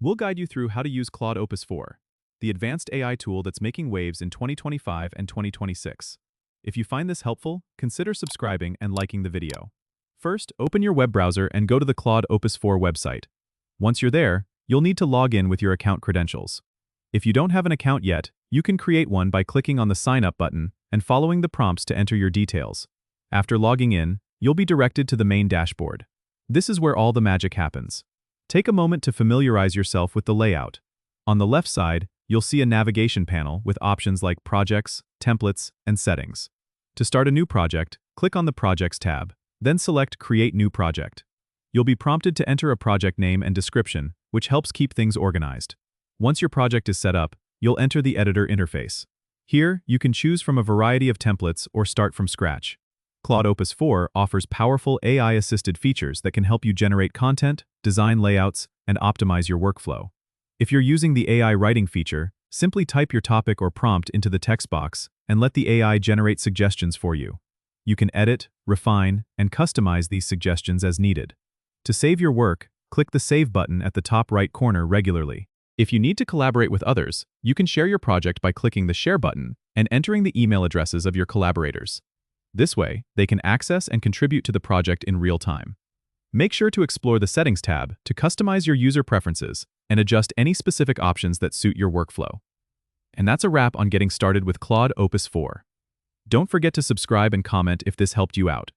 We'll guide you through how to use Claude Opus 4, the advanced AI tool that's making waves in 2025 and 2026. If you find this helpful, consider subscribing and liking the video. First, open your web browser and go to the Claude Opus 4 website. Once you're there, you'll need to log in with your account credentials. If you don't have an account yet, you can create one by clicking on the Sign Up button and following the prompts to enter your details. After logging in, you'll be directed to the main dashboard. This is where all the magic happens. Take a moment to familiarize yourself with the layout. On the left side, you'll see a navigation panel with options like Projects, Templates, and Settings. To start a new project, click on the Projects tab, then select Create New Project. You'll be prompted to enter a project name and description, which helps keep things organized. Once your project is set up, you'll enter the editor interface. Here, you can choose from a variety of templates or start from scratch. Claude Opus 4 offers powerful AI-assisted features that can help you generate content, design layouts, and optimize your workflow. If you're using the AI writing feature, simply type your topic or prompt into the text box and let the AI generate suggestions for you. You can edit, refine, and customize these suggestions as needed. To save your work, click the Save button at the top right corner regularly. If you need to collaborate with others, you can share your project by clicking the Share button and entering the email addresses of your collaborators. This way, they can access and contribute to the project in real time. Make sure to explore the Settings tab to customize your user preferences and adjust any specific options that suit your workflow. And that's a wrap on getting started with Claude Opus 4. Don't forget to subscribe and comment if this helped you out.